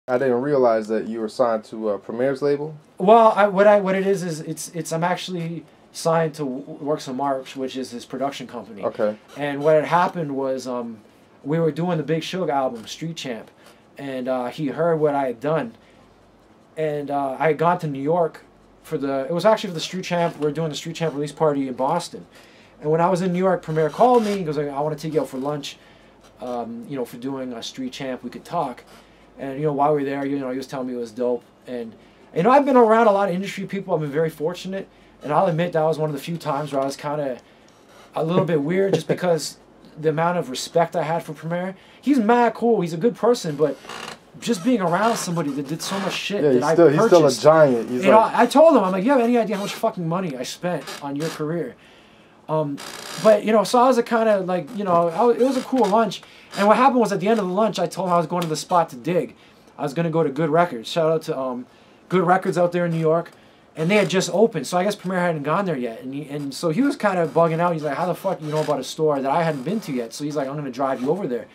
I didn't realize that you were signed to Premier's label. Well, what it is it's I'm actually signed to Works of March, which is his production company. Okay. And what had happened was we were doing the Big Suge album, Street Champ, and he heard what I had done, and I had gone to New York for the. It was actually for the Street Champ. We were doing the Street Champ release party in Boston, and when I was in New York, Premier called me. He goes, "I want to take you out for lunch, for doing a Street Champ. We could talk." And while we were there, he was telling me it was dope. And I've been around a lot of industry people. I've been very fortunate, and I'll admit that was one of the few times where I was kind of a little bit weird, just because the amount of respect I had for Premier. He's mad cool. He's a good person, but just being around somebody that did so much shit that I purchased. He's still a giant. He's I told him, I'm like, you have any idea how much fucking money I spent on your career? But so I was a kind of like, it was a cool lunch. And what happened was, at the end of the lunch, I told him I was going to the spot to dig. I was going to go to Good Records. Shout out to Good Records out there in New York. And they had just opened, so I guess Premier hadn't gone there yet. And so he was kind of bugging out. He's like, how the fuck do you know about a store that I hadn't been to yet? So he's like, I'm going to drive you over there.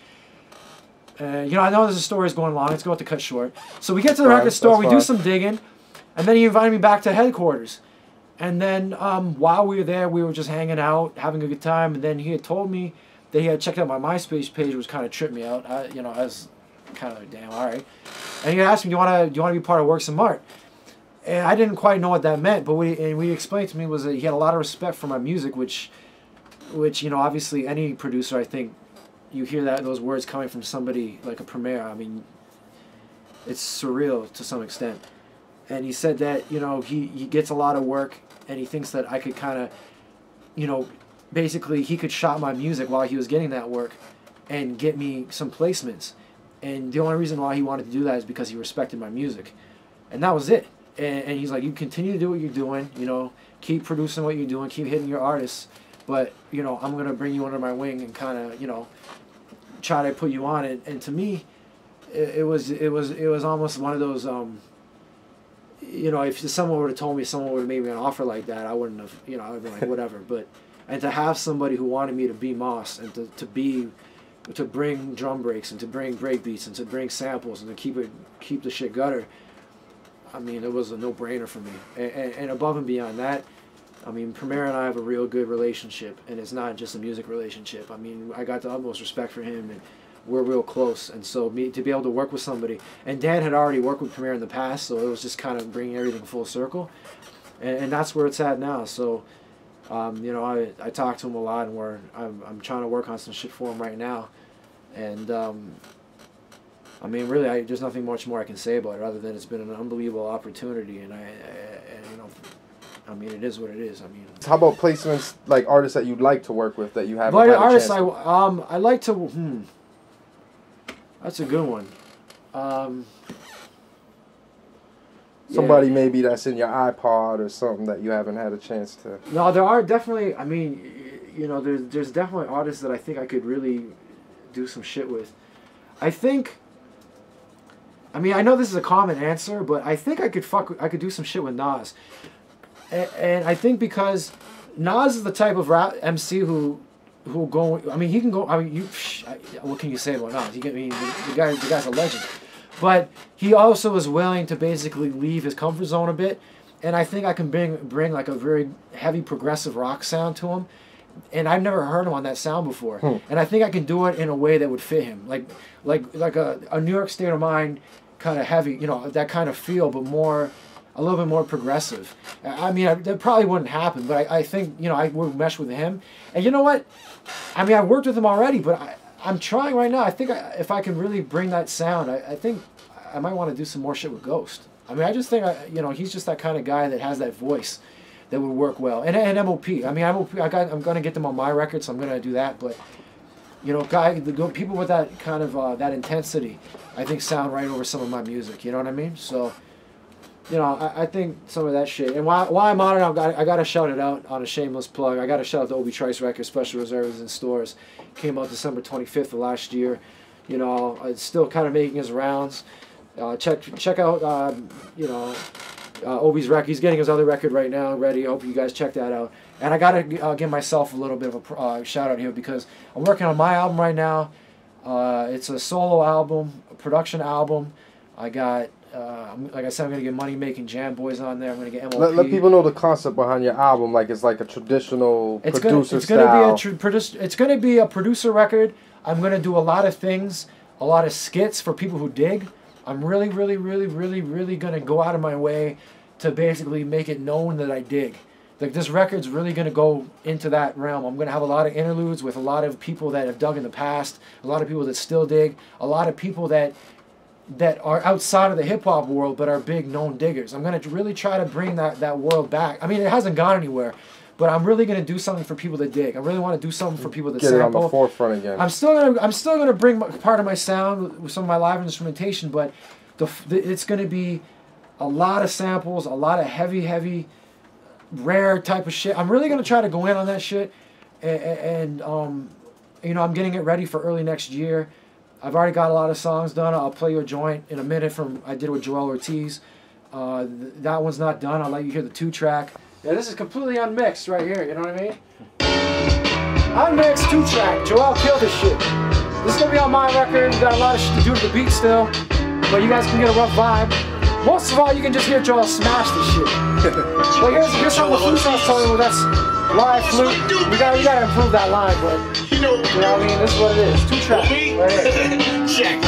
I know this story is going long. Let's go with the cut short. So we get to the record store. We do some digging. And then he invited me back to headquarters. And then while we were there, we were just hanging out, having a good time. And then he had told me that he had checked out my MySpace page, which kind of tripped me out. I was kind of like, damn, all right. And he asked me, do you want to be part of Works of Art? And I didn't quite know what that meant, but what he explained to me was that he had a lot of respect for my music, which obviously any producer, I think, you hear those words coming from somebody like a Premier. I mean, it's surreal to some extent. And he said that he gets a lot of work, and he thinks that I could kind of, basically he could shop my music while he was getting that work and get me some placements. And the only reason why he wanted to do that is because he respected my music. And that was it. And he's like, you continue to do what you're doing, keep producing what you're doing, keep hitting your artists, but, I'm going to bring you under my wing and kind of, try to put you on it. And to me, it was almost one of those, if someone would have told me, someone would have made me an offer like that, I wouldn't have, I would have been like, whatever. But, and to have somebody who wanted me to be Moss, and to bring drum breaks, and to bring break beats, and to bring samples, and to keep the shit gutter, I mean, it was a no-brainer for me. And above and beyond that, I mean, Premier and I have a real good relationship, and it's not just a music relationship. I mean, I got the utmost respect for him, and we're real close. And so to be able to work with somebody, and Dan had already worked with Premier in the past, so it was just kind of bringing everything full circle. And that's where it's at now. So, I talk to him a lot, and I'm trying to work on some shit for him right now. And I mean, really, there's nothing much more I can say about it other than it's been an unbelievable opportunity, and I mean, it is what it is. I mean, how about placements, like artists that you'd like to work with that you haven't had a artists chance to? I like to. That's a good one. Somebody maybe that's in your iPod or something that you haven't had a chance to. No, there are definitely. I mean, there's definitely artists that I think I could really do some shit with. I mean, I know this is a common answer, but I think I could do some shit with Nas. And I think because Nas is the type of rap MC who go. I mean, he can go. I mean, what can you say about Nas? The guy's a legend. But he also is willing to basically leave his comfort zone a bit, and I think I can bring like a very heavy progressive rock sound to him. And I've never heard him on that sound before, and I think I can do it in a way that would fit him, like a New York State of Mind kind of heavy, that kind of feel, but a little bit more progressive. I mean, that probably wouldn't happen, but I think I would mesh with him. And you know what? I mean, I've worked with him already, but I'm trying right now. I think if I can really bring that sound, I think I might want to do some more shit with Ghost. I mean, I just think he's just that kind of guy that has that voice that would work well. And MOP. I mean, I'm going to get them on my record, so I'm going to do that. But, people with that kind of, that intensity, I think sound right over some of my music. You know what I mean? So, I think some of that shit. And while I'm on it, I got to shout it out on a shameless plug. I got to shout out the Obi Trice record, Special Reserves in stores. Came out December 25th of last year. It's still kind of making his rounds. Check out, Obi's record. He's getting his other record right now ready. I hope you guys check that out. And I gotta give myself a little bit of a shout out here because I'm working on my album right now. It's a solo album, a production album. I got, like I said, I'm gonna get Money Making Jam Boys on there. I'm gonna get MLP. Let people know the concept behind your album. Like it's like a traditional producer style. It's gonna be a producer record. I'm gonna do a lot of things, a lot of skits for people who dig. I'm really gonna go out of my way to basically make it known that I dig. Like this record's really gonna go into that realm. I'm gonna have a lot of interludes with a lot of people that have dug in the past, a lot of people that still dig, a lot of people that are outside of the hip hop world but are big known diggers. I'm gonna really try to bring that world back. I mean, it hasn't gone anywhere, but I'm really gonna do something for people that dig. I really want to do something for people that get sample. It on the forefront again. I'm still gonna bring part of my sound with some of my live instrumentation, but it's gonna be a lot of samples, a lot of heavy, rare type of shit. I'm really gonna try to go in on that shit, and you know, I'm getting it ready for early next year. I've already got a lot of songs done. I'll play you a joint in a minute from I did with Joel Ortiz. That one's not done. I'll let you hear the 2-track. Yeah, this is completely unmixed right here. You know what I mean? Unmixed 2-track. Joel killed this shit. This is gonna be on my record. We got a lot of shit to do to the beat still, but you guys can get a rough vibe. Most of all, you can just hear Joel smash this shit. Well, here's some of the flute I was telling you. That's live flute. We gotta improve that line, but you know what I mean. This is what it is. 2-track. Right here. Check.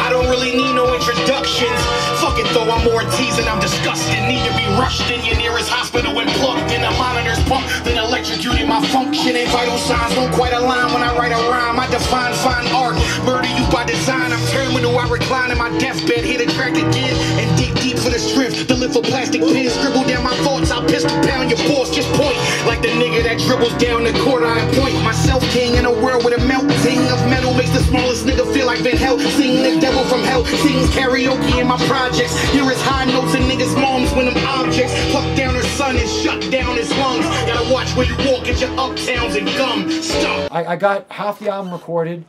I don't really need no introductions. Fuck it though, I'm Ortiz and I'm disgusted. Need to be rushed in your nearest hospital and plugged in. The monitors pumped, then electrocuted. My functioning vital signs don't quite align when I write a rhyme. I define fine art, murder you by design. I'm terminal, I recline in my deathbed, hit a track again and dig deep for the strength. The lift for plastic pins, scribble down my thoughts. I'll pistol pound your boss, just point like the nigga that dribbles down the court. I point myself king in a world with a melting of metal makes the smallest nigga feel like Van Hell. Sing the devil from hell, sings karaoke in my projects. Hear his high notes and niggas' moms when them objects pluck down her son and shut down his lungs. Gotta watch where you walk at your uptowns and gum. Stop. I got half the album recorded.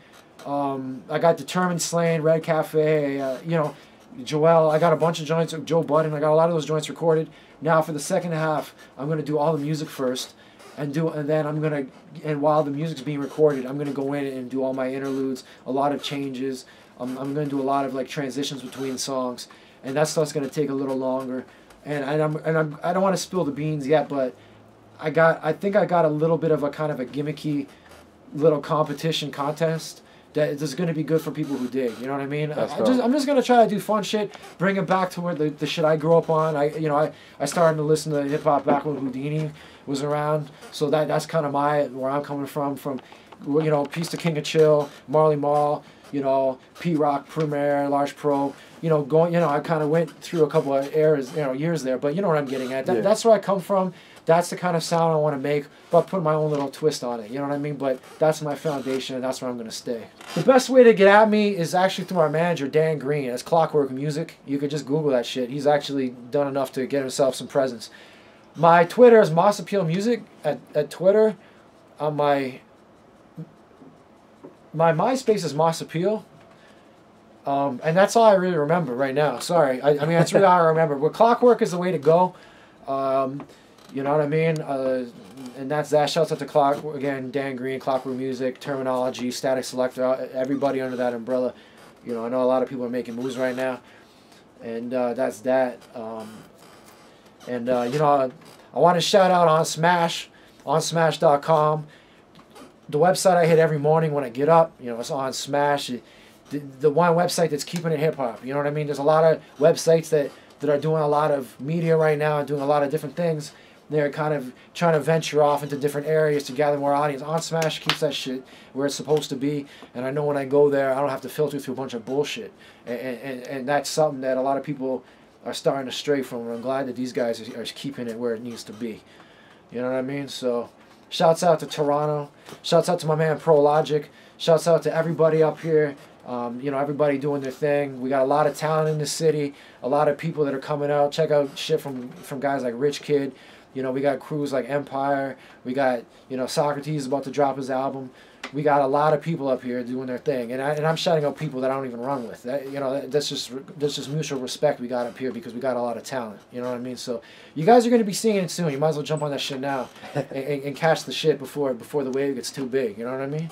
I got Determined Slain, Red Cafe, you know, Joel. I got a bunch of joints, Joe Budden. I got a lot of those joints recorded. Now for the second half, I'm gonna do all the music first, and while the music's being recorded, I'm gonna go in and do all my interludes, a lot of changes. I'm gonna do a lot of like transitions between songs, and that stuff's gonna take a little longer. And I don't want to spill the beans yet, but I think I got a little bit of a kind of a gimmicky little competition contest that is going to be good for people who dig. You know what I mean? I'm just going to try to do fun shit, bring it back to where the shit I grew up on. I started to listen to hip hop back when Houdini was around, so that's kind of where I'm coming from, you know, Peace to King of Chill, Marley Marl, you know, P-Rock, Premier, Large Pro, you know, I kind of went through a couple of eras, you know, years there, but you know what I'm getting at. That's where I come from. That's the kind of sound I want to make, but put my own little twist on it, you know what I mean? But that's my foundation, and that's where I'm going to stay. The best way to get at me is actually through our manager, Dan Green. It's Clockwork Music. You could just Google that shit. He's actually done enough to get himself some presence. My Twitter is Moss Appeal Music at Twitter. My MySpace is Moss Appeal. And that's all I really remember right now. Sorry. I mean, that's really all I remember. But Clockwork is the way to go. You know what I mean? And that's that. Shouts out to Clockwork, again, Dan Green, Clockwork Music, Terminology, Static Selector, everybody under that umbrella. You know, I know a lot of people are making moves right now. And that's that. You know, I want to shout out OnSMASH, OnSMASH.com. The website I hit every morning when I get up, you know, it's OnSMASH. The one website that's keeping it hip-hop. You know what I mean? There's a lot of websites that are doing a lot of media right now and doing a lot of different things. They're kind of trying to venture off into different areas to gather more audience. OnSMASH keeps that shit where it's supposed to be, and I know when I go there, I don't have to filter through a bunch of bullshit. And that's something that a lot of people are starting to stray from, and I'm glad that these guys are keeping it where it needs to be. You know what I mean? So, shouts out to Toronto. Shouts out to my man ProLogic. Shouts out to everybody up here. You know, everybody doing their thing. We got a lot of talent in the city. A lot of people that are coming out. Check out shit from guys like Rich Kid. You know, we got crews like Empire. We got, you know, Socrates about to drop his album. We got a lot of people up here doing their thing, and I'm shouting out people that I don't even run with. You know, that's just mutual respect we got up here because we got a lot of talent. You know what I mean? So you guys are going to be seeing it soon. You might as well jump on that shit now and catch the shit before the wave gets too big. You know what I mean?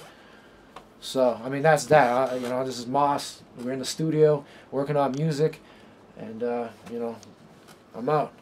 So, I mean, that's that. You know, this is Moss. We're in the studio working on music. And, you know, I'm out.